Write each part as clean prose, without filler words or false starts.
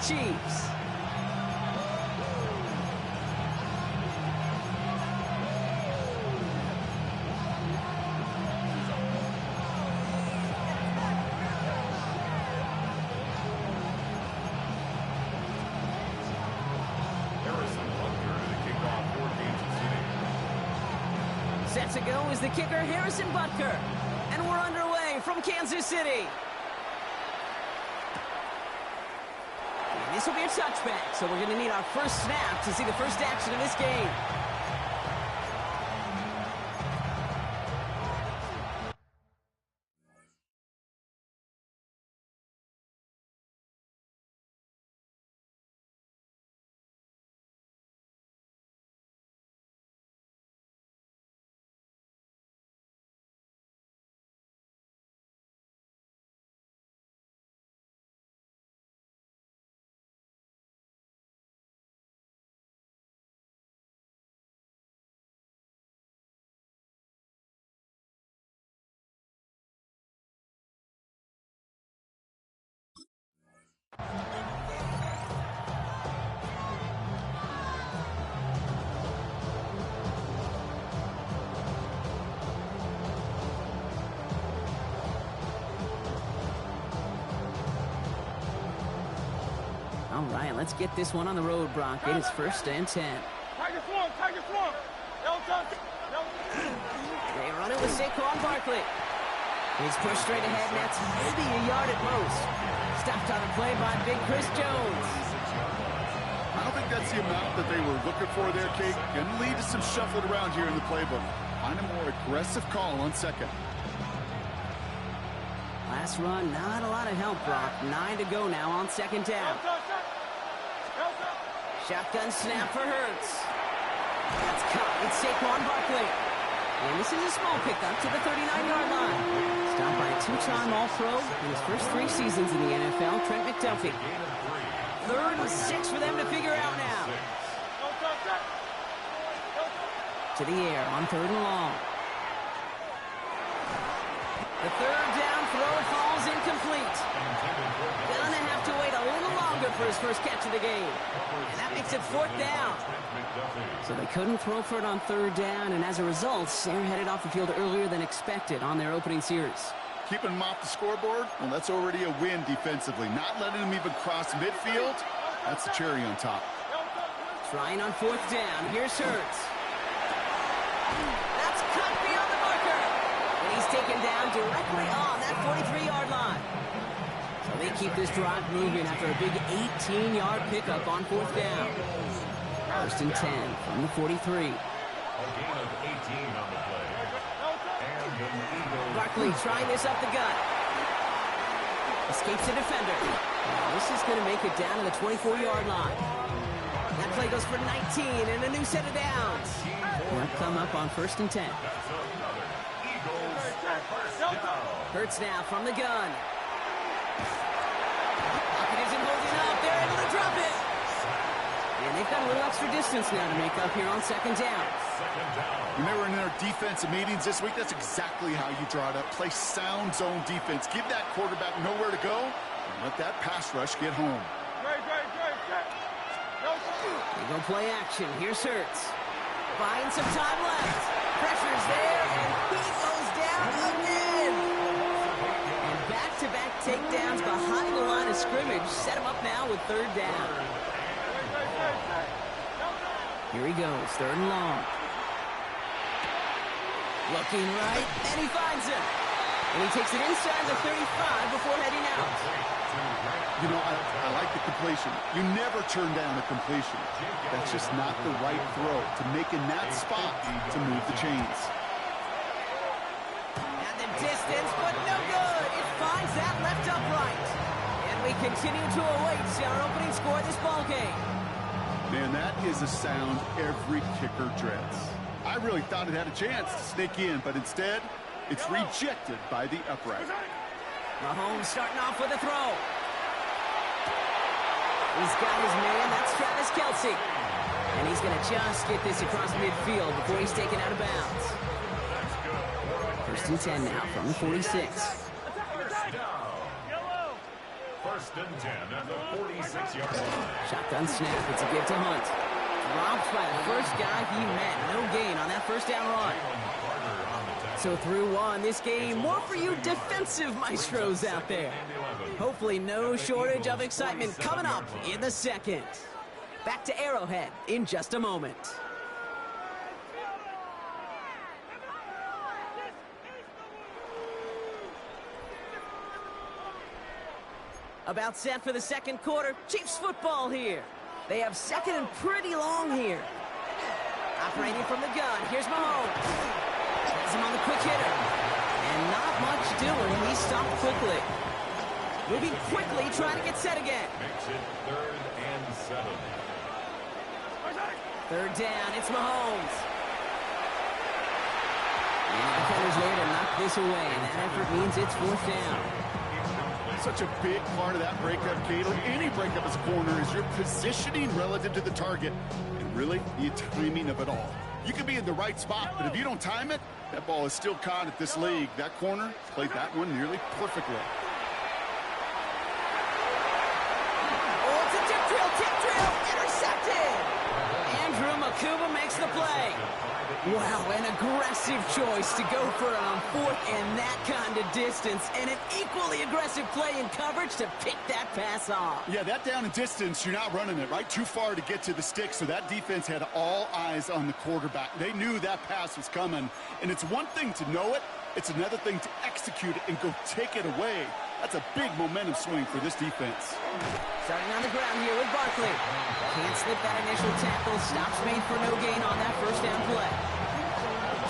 Chiefs. Set to go is the kicker, Harrison Butker. And we're underway from Kansas City. And this will be a touchback, so we're going to need our first snap to see the first action of this game. All right, let's get this one on the road, Brock. It is 1st and 10. Tiger Swarm. They run it with Saquon Barkley. He's pushed straight ahead, and that's maybe a yard at most. Stopped on the play by Big Chris Jones. I don't think that's the amount that they were looking for there, Kate. Going to lead to some shuffled around here in the playbook. Find a more aggressive call on second. Last run, not a lot of help, Brock. 9 to go now on 2nd down. Shotgun snap for Hurts. That's caught. It's Saquon Barkley. And this is a small pickup to the 39-yard line. Stopped by a 2-time All-Pro in his first 3 seasons in the NFL, Trent McDuffie. 3rd and 6 for them to figure out now. To the air on 3rd and long. The 3rd down throw falls incomplete. Gonna have to wait a little longer for his first catch of the game. And that makes it 4th down. So they couldn't throw for it on 3rd down, and as a result, they're headed off the field earlier than expected on their opening series. Keeping them off the scoreboard, well, that's already a win defensively. Not letting them even cross midfield, that's the cherry on top. Trying on 4th down. Here's Hurts. That's cut beyond the marker. And he's taken down directly on that 43-yard line. So they keep this drive moving after a big 18-yard pickup on 4th down. 1st and 10 from the 43. A gain of 18 on the play. Barkley trying this up the gut. Escapes the defender. Now this is going to make it down to the 24-yard line. That play goes for 19 and a new set of downs. They'll come up on 1st and 10. Hurts now from the gun. Pocket isn't holding up. They're able to drop it. And they've got a little extra distance now to make up here on 2nd down. When they were in their defensive meetings this week, that's exactly how you draw it up. Play sound zone defense. Give that quarterback nowhere to go, and let that pass rush get home. They go play action. Here's Hurts. Buying some time left. Pressure's there, and he goes down again. And back-to-back takedowns behind the line of scrimmage set him up now with 3rd down. Here he goes, 3rd and long. Looking right, and he finds him. And he takes it inside the 35 before heading out. You know, I like the completion. You never turn down a completion. That's just not the right throw to make in that spot to move the chains. And the distance, but no good. It finds that left upright. And we continue to await our opening score of this ballgame. Man, that is a sound every kicker dreads. I really thought it had a chance to sneak in, but instead, it's rejected by the upright. Mahomes starting off with a throw. He's got his man, that's Travis Kelce. And he's going to just get this across midfield before he's taken out of bounds. 1st and 10 now from the 46. First and 10 at the 46-yard line. Shotgun snap. It's a give to Hunt. Dropped by the first guy he met. No gain on that first down run. So through one, this game, more for you defensive maestros out there. Hopefully no shortage of excitement coming up in the second. Back to Arrowhead in just a moment. About set for the second quarter. Chiefs football here. They have second and pretty long here. Operating from the gun. Here's Mahomes. Has him on the quick hitter. And not much doing. He stopped quickly. Moving quickly, trying to get set again. Makes it 3rd and 7. Third down, it's Mahomes. And the defender's there to knock this away. And that effort means it's 4th down. Such a big part of that breakup, Kate, or any breakup as a corner, is your positioning relative to the target and really the timing of it all. You can be in the right spot, but if you don't time it, that ball is still caught at this league. That corner played that one nearly perfectly. Oh, it's a tip drill, intercepted! Andrew Makuba makes the play. Wow, an aggressive choice to go for it on 4th and that kind of distance, and an equally aggressive play in coverage to pick that pass off. Yeah, that down and distance, you're not running it, right? Too far to get to the stick, so that defense had all eyes on the quarterback. They knew that pass was coming, and it's one thing to know it, it's another thing to execute it and go take it away. That's a big momentum swing for this defense. Starting on the ground here with Barkley. Can't slip that initial tackle. Stops made for no gain on that first down play.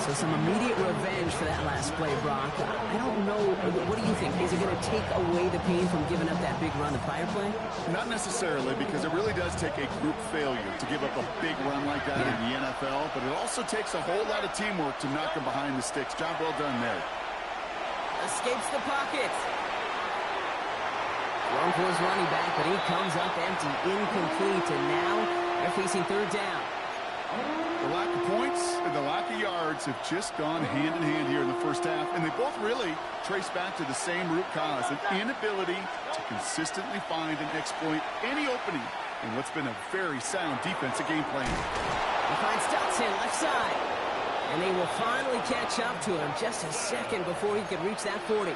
So some immediate revenge for that last play, Brock. I don't know. What do you think? Is it going to take away the pain from giving up that big run the prior play? Not necessarily, because it really does take a group failure to give up a big run like that in the NFL, but it also takes a whole lot of teamwork to knock them behind the sticks. Job well done there. Escapes the pocket. Long for his running back, but he comes up empty, incomplete, and now they're facing 3rd down. The lack of points and the lack of yards have just gone hand in hand here in the first half, and they both really trace back to the same root cause, an inability to consistently find and exploit any opening in what's been a very sound defensive game plan. He finds Dotson left side, and they will finally catch up to him just a second before he could reach that 40.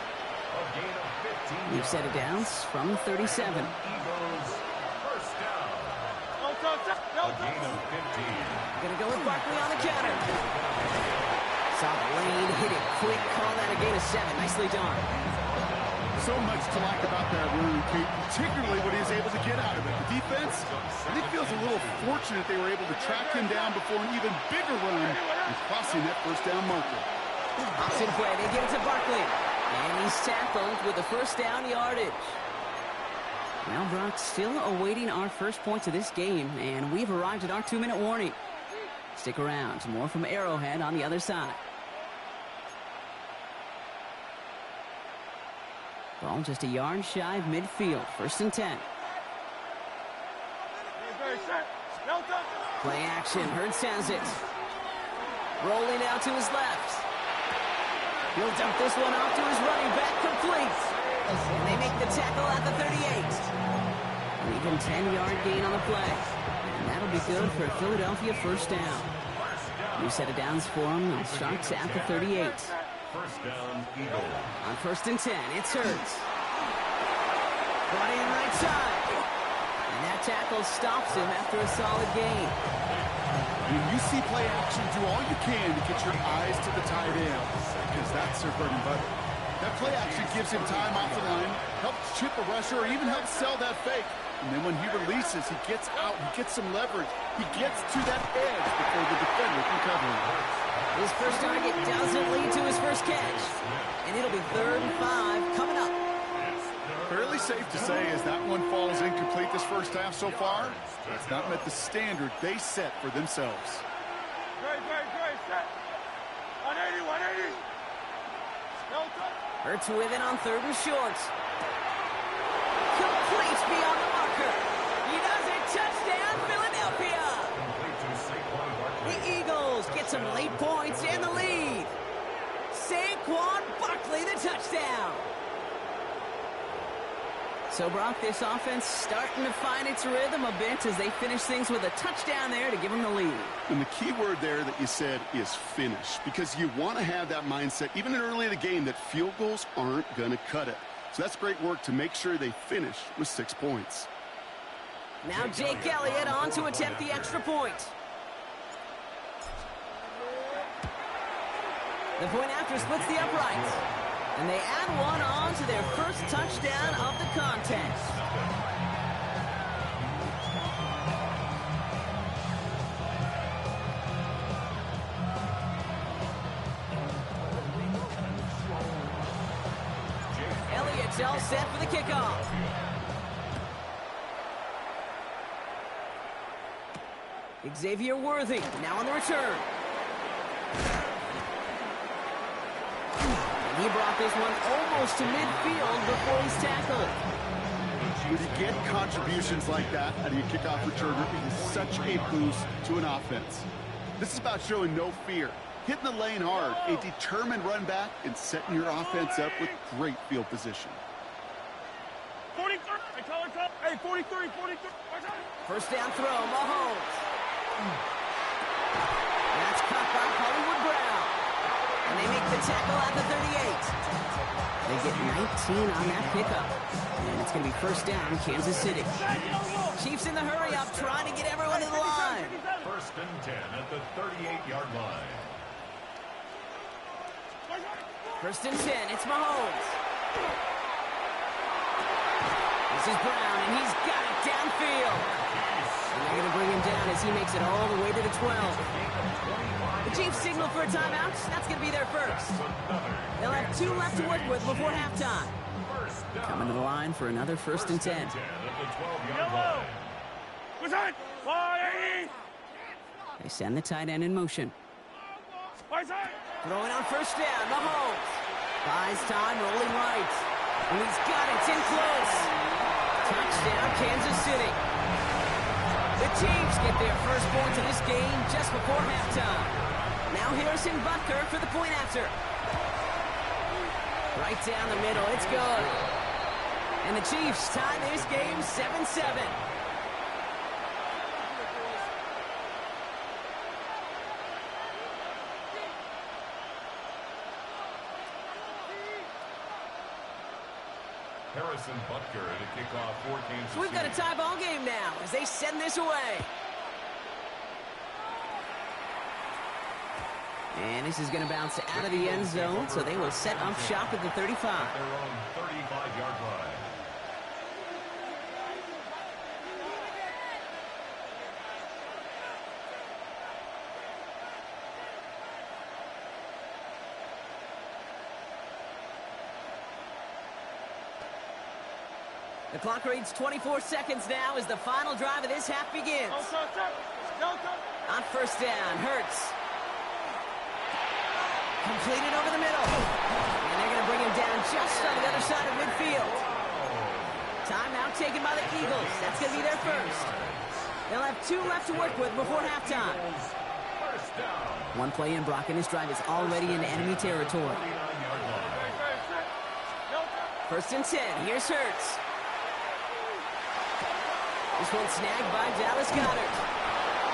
We've set it down from 37. Eagles, first down. A gain of 15. Gonna go with Barkley on the counter. Saw the lane, hit it quick, call that a gain of 7. Nicely done. So much to like about that run, Kate, particularly what he was able to get out of it. The defense, I think, feels a little fortunate they were able to track him down before an even bigger run and crossing that first down marker. Option play, they give it to Barkley. And he's tackled with the first down yardage. Well, Brock, still awaiting our first points of this game, and we've arrived at our 2-minute warning. Stick around. More from Arrowhead on the other side. Ball just a yard shy of midfield. 1st and 10. Play action. Hurts has it. Rolling out to his left. He'll dump this one off to his running back, complete. And they make the tackle at the 38. An even 10-yard gain on the play. And that'll be good for a Philadelphia first down. New set of downs for him. It starts at the 38. First down, Eagles. On 1st and 10, it's Hurts. Brought in right side. And that tackle stops him after a solid gain. When you see play action, do all you can to get your eyes to the tight end, because that's their bread and butter. That play action gives him time off the line, helps chip a rusher, or even helps sell that fake. And then when he releases, he gets out, he gets some leverage. He gets to that edge before the defender can cover him. His first target doesn't lead to his first catch. And it'll be 3rd and 5 coming up. Fairly safe to say as that one falls incomplete this first half so far, it's not met the standard they set for themselves. Great, set. 180, 180. Hurts with it on 3rd and short. Complete beyond the marker. He does it. Touchdown, Philadelphia. The Eagles get some late points and the lead. Saquon Barkley, the touchdown. So, Brock, this offense starting to find its rhythm a bit as they finish things with a touchdown there to give them the lead. And the key word there that you said is finish, because you want to have that mindset, even early in the game, that field goals aren't going to cut it. So that's great work to make sure they finish with 6 points. Now Jake Elliott on to attempt the extra point. The point after splits the uprights. And they add one on to their first touchdown of the contest. Elliott's all set for the kickoff. Xavier Worthy now on the return. He brought this one almost to midfield before he's tackled. When you get contributions like that out of your kickoff returner, it is such a boost to an offense. This is about showing no fear, hitting the lane hard, a determined run back, and setting your offense up with great field position. 43. Hey, 43, 43. First down throw, Mahomes. That's caught by Hollywood Brown. And they make the tackle at the 38. They get 19 on that pickup. And it's going to be first down, Kansas City. Chiefs in the hurry up, trying to get everyone to the line. First and 10 at the 38-yard line. First and 10, it's Mahomes. This is Brown, and he's got it downfield. And they're going to bring him down as he makes it all the way to the 12. The Chiefs signal for a timeout. That's going to be their first. They'll have 2 left to work with before halftime. Coming to the line for another first and 10. They send the tight end in motion. Throwing on first down, Mahomes. Buys time, rolling right. And he's got it, it's in close. Touchdown, Kansas City. The Chiefs get their first points of this game just before halftime. Now Harrison Butker for the point after. Right down the middle, it's good. And the Chiefs tie this game 7-7. Harrison Butker to kick off for Kansas City. So we've got a tie ball game now as they send this away. And this is going to bounce out of the end zone, so they will set up shop at the 35. At their own 35-yard line. The clock reads 24 seconds now as the final drive of this half begins. On first down, Hurts. Completed over the middle. And they're going to bring him down just on the other side of midfield. Timeout taken by the Eagles. That's going to be their first. They'll have 2 left to work with before halftime. One play in, Brock, and this drive is already in enemy territory. First and 10. Here's Hurts. This one snagged by Dallas Goedert.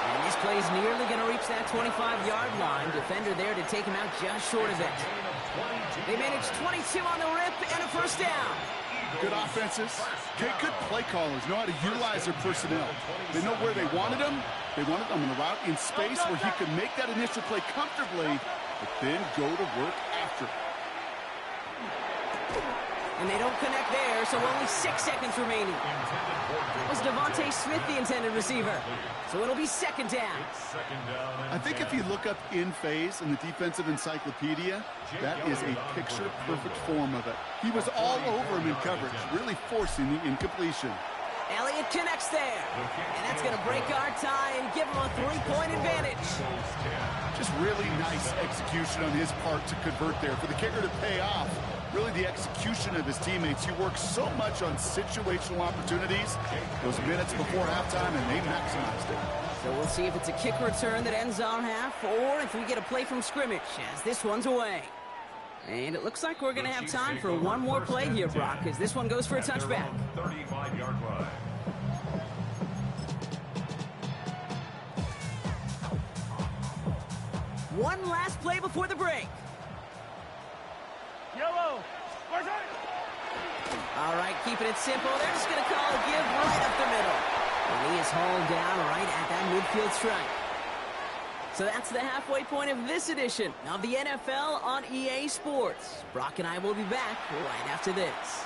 And this play is nearly going to reach that 25-yard line. Defender there to take him out just short of it. They managed 22 on the rip and a first down. Good offenses. Okay, good play callers know how to utilize their personnel. They know where they wanted him. They wanted him in a route in space where he could make that initial play comfortably, but then go to work after. And they don't connect there, so only 6 seconds remaining. That was Devontae Smith, the intended receiver. So it'll be second down. I think if you look up in phase in the defensive encyclopedia, that is a picture-perfect form of it. He was all over him in coverage, really forcing the incompletion. Elliott connects there. And that's going to break our tie and give him a 3-point advantage. Just really nice execution on his part to convert there. For the kicker to pay off, really the execution of his teammates. He works so much on situational opportunities those minutes before halftime, and they maximized it. So we'll see if it's a kick return that ends our half, or if we get a play from scrimmage, as this one's away. And it looks like we're going to have time for one more play here, Brock, as this one goes for a touchback. 35-yard line. One last play before the break. Yellow. All right, keeping it simple. They're just going to call a give right up the middle. And he is hauled down right at that midfield stripe. So that's the halfway point of this edition of the NFL on EA Sports. Brock and I will be back right after this.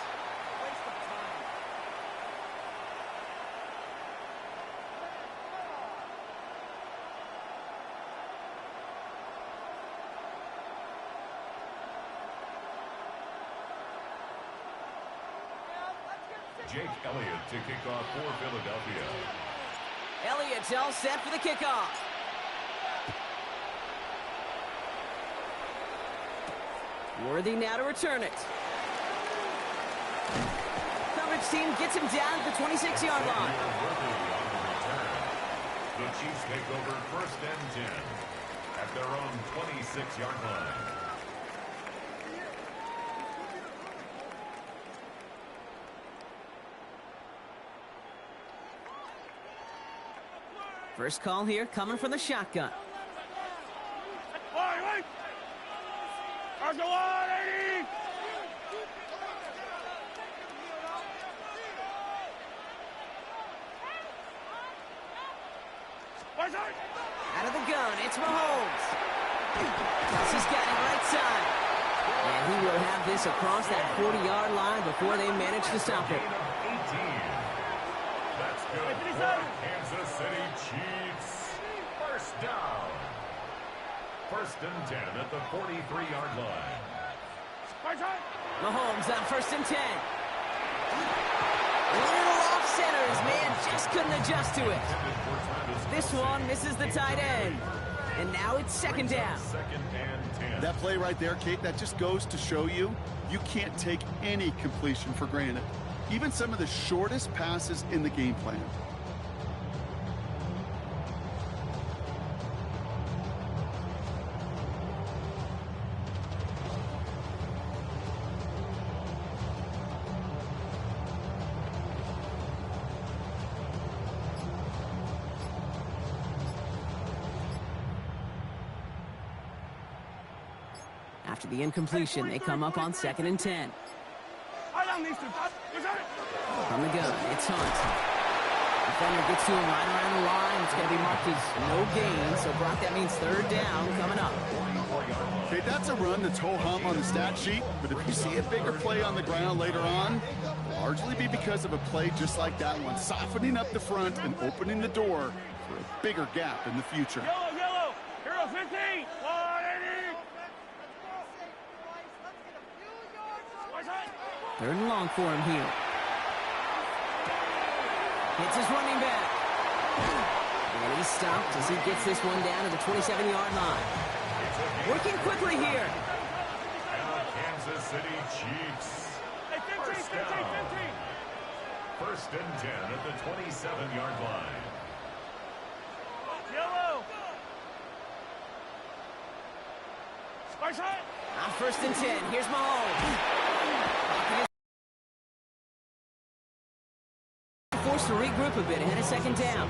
Jake Elliott to kick off for Philadelphia. Elliott's all set for the kickoff. Worthy now to return it. Coverage team gets him down at the 26-yard line. The Chiefs take over 1st and 10 at their own 26-yard line. First call here coming from the shotgun. Wait. There's the 180. Out of the gun, it's Mahomes. Kelsey's got it right side. And he will have this across that 40-yard line before they manage to stop it. 18. That's good for Kansas City Chiefs. First down. 1st and 10 at the 43-yard line. Mahomes on 1st and 10. A little off center. His man just couldn't adjust to it. This one misses the tight end. And now it's 2nd down. 2nd and 10. That play right there, Kate, that just goes to show you can't take any completion for granted. Even some of the shortest passes in the game plan. After the incompletion, they come up on 2nd and 10. From the gun, it's Hunt. Defender gets to him right around the line. It's going to be marked as no gain. So, Brock, that means 3rd down coming up. Okay, that's a run that's ho-hum on the stat sheet. But if you see a bigger play on the ground later on, largely be because of a play just like that one, softening up the front and opening the door for a bigger gap in the future. Yellow. Hero 15. 180. 3rd and long for him here. Hits his running back. And he's stopped as he gets this one down to the 27-yard line. Working quickly here. And the Kansas City Chiefs. 15. 1st and 10 at the 27-yard line. Yellow. On 1st and 10, here's Mahomes. Forced to regroup a bit ahead of 2nd down.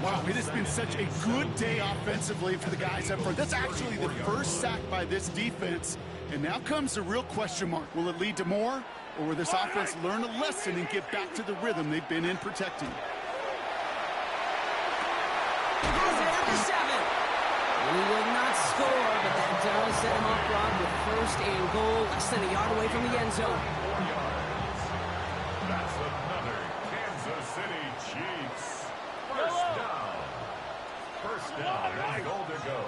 Wow, it has been such a good day offensively for the guys up front. That's actually the first sack by this defense. And now comes the real question mark. Will it lead to more? Or will this offense learn a lesson and get back to the rhythm they've been in protecting? He will not score, but that does set him off guard with 1st and goal, less than a yard away from the end zone. 4 yards. That's another Kansas City Chiefs. First down. 1st down and goal to go.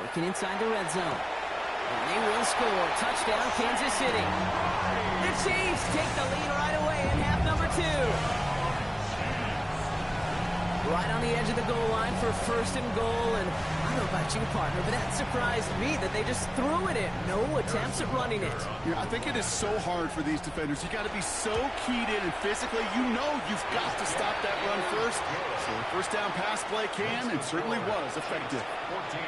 Working inside the red zone. And they will score. Touchdown, Kansas City. The Chiefs take the lead right away in half number 2. Right on the edge of the goal line for first and goal, and I don't know about you, partner, but that surprised me that they just threw it in. No attempts at running it. Yeah, I think it is so hard for these defenders. You got to be so keyed in, and physically, you know you've got to stop that run first. So the first down pass play can and certainly was effective. 14,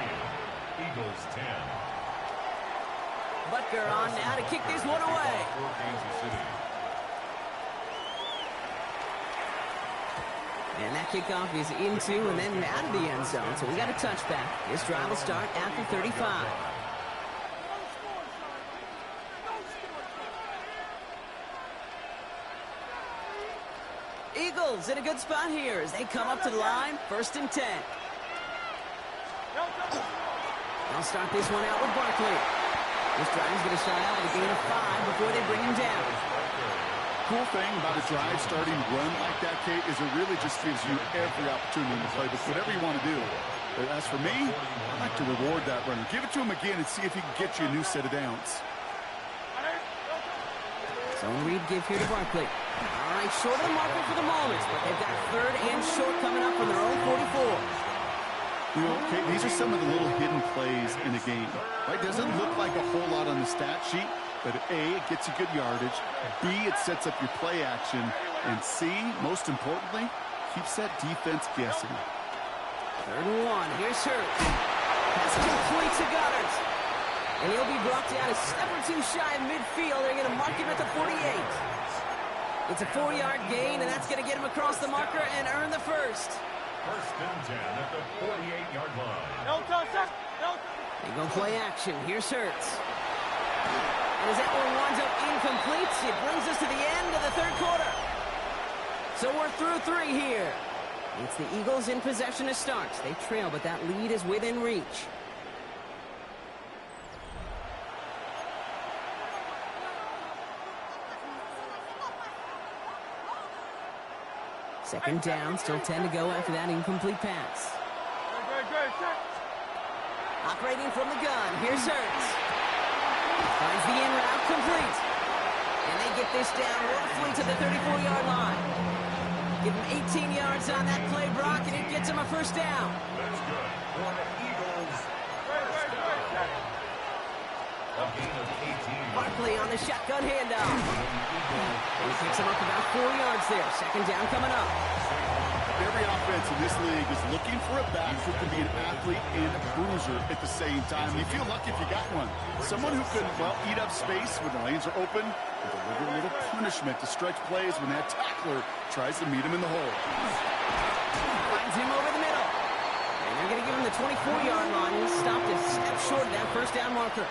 Eagles 10. Butker on now to kick this one away. For Kansas City. And that kickoff is into and then out of the end zone. So we got a touchback. This drive will start after 35. Eagles in a good spot here as they come up to the line. First and 10. They'll start this one out with Barkley. This drive is going to start out with a gain of 5 before they bring him down. Cool thing about a drive starting run like that, Kate, is it really just gives you every opportunity to play with whatever you want to do. But as for me, I like to reward that runner. Give it to him again and see if he can get you a new set of downs. Zone read give here to Barkley. All right, short of the marker for the moment, but they've got third and short coming up from their own 44. You know, Kate, these are some of the little hidden plays in the game. Right? Doesn't look like a whole lot on the stat sheet, but A, it gets you good yardage. B, it sets up your play action. And C, most importantly, keeps that defense guessing. Third and 1. Here's Hurts. Pass complete to Goddard. And he'll be brought down a step or two shy of midfield. They're going to mark him at the 48. It's a 4-yard gain, and that's going to get him across the marker and earn the first. First and 10 at the 48-yard line. They go play action. Here's Hurts. And as that one winds up incomplete, it brings us to the end of the third quarter. So we're through 3 here. It's the Eagles in possession to start. They trail, but that lead is within reach. Second down, still 10 to go after that incomplete pass. Operating from the gun, here's Hurts. Finds the in route complete. And they get this down roughly to the 34-yard line. Give him 18 yards on that play, Brock, and it gets him a first down. That's good for the Eagles. First down. A gain of 18. Barkley on the shotgun handoff. He picks him up about 4 yards there. Second down coming up. Every offense in this league is looking for a back who can be an athlete and a bruiser at the same time. You feel lucky if you got one. Someone who can, well, eat up space when the lanes are open and deliver a little punishment to stretch plays when that tackler tries to meet him in the hole. Finds him over the middle. And they're going to give him the 24-yard line. He stopped a step short of that first down marker.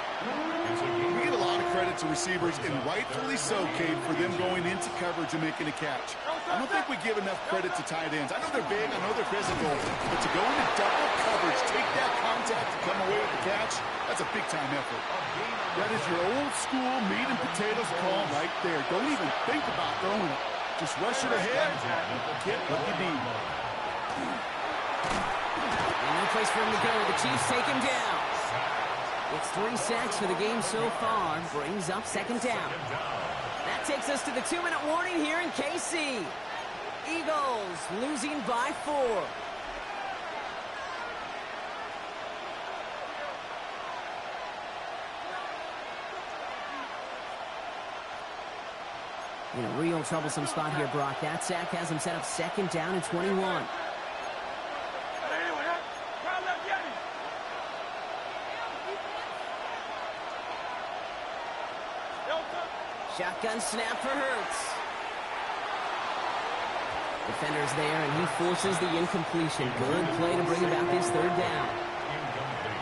We give a lot of credit to receivers, and rightfully so, Kate, for them going into coverage and making a catch. I don't think we give enough credit to tight ends. I know they're big, I know they're physical, but to go into double coverage, take that contact and come away with the catch, that's a big-time effort. That is your old-school meat and potatoes call right there. Don't even think about throwing it. Just rush it ahead and get what you need. And no place for him to go. The Chiefs take him down. It's 3 sacks for the game so far. Brings up second down. That takes us to the 2-minute warning here in KC. Eagles losing by 4. In a real troublesome spot here, Brock. That sack has him set up second down and 21. Shotgun snap for Hurts. Defender's there, and he forces the incompletion. Good play to bring about this third down.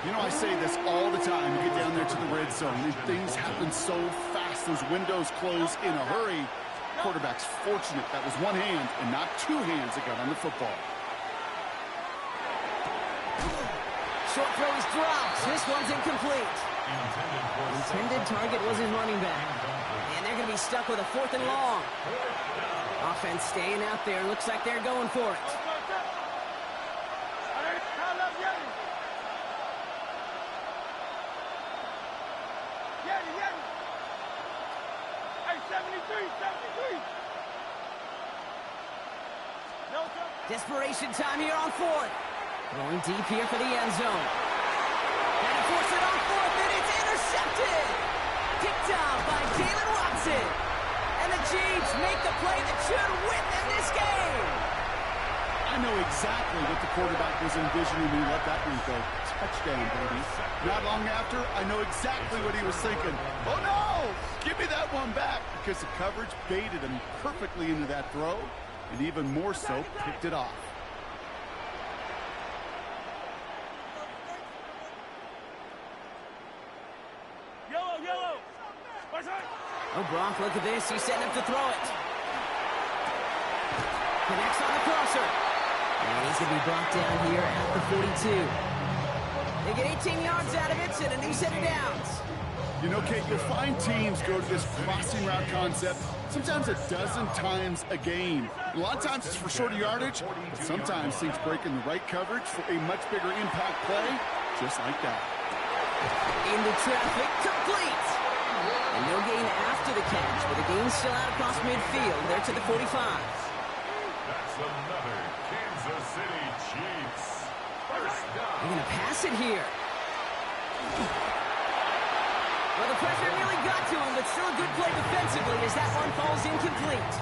You know, I say this all the time. You get down there to the red zone, and things happen so fast. Those windows close in a hurry. Quarterback's fortunate that was one hand and not 2 hands that got on the football. Short throw is dropped. This one's incomplete. Intended target was his running back. And they're going to be stuck with a 4th and long. Offense staying out there. Looks like they're going for it. Desperation time here on fourth. Going deep here for the end zone. And he forced it on fourth, and it's intercepted. Picked off by Jalen Watson. And the Chiefs make the play that should win them this game. I know exactly what the quarterback was envisioning when he let that one go. Touchdown, baby. Not long after, I know exactly what he was thinking. Oh, no! Give me that one back, because the coverage baited him perfectly into that throw, and even more so, picked it off. Yellow. Oh, Gronk, look at this. He's setting up to throw it. Connects on the crosser. And he's going to be brought down here at the 42. They get 18 yards out of it, and a new set of downs. You know, Kate, you'll find teams go to this crossing route concept sometimes a dozen times a game. A lot of times it's for shorter yardage, but sometimes things break in the right coverage for a much bigger impact play, just like that. Into traffic, complete. And no gain after the catch, but the gain's still out across midfield. They're to the 45. That's another Kansas City Chiefs. First down. They're going to pass it here. Well, the pressure nearly got to him, but still a good play defensively as that one falls incomplete.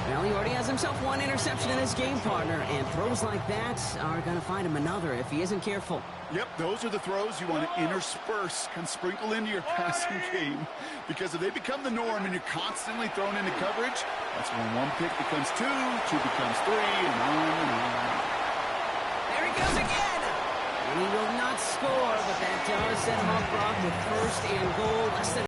Well, he already has himself one interception in this game, partner, and throws like that are going to find him another if he isn't careful. Yep, those are the throws you want to intersperse and sprinkle into your passing game, because if they become the norm and you're constantly thrown into coverage, that's when one pick becomes two becomes three, and on and on. There he goes again! And he will not score, but that does set him up, Brock, with first and goal, less than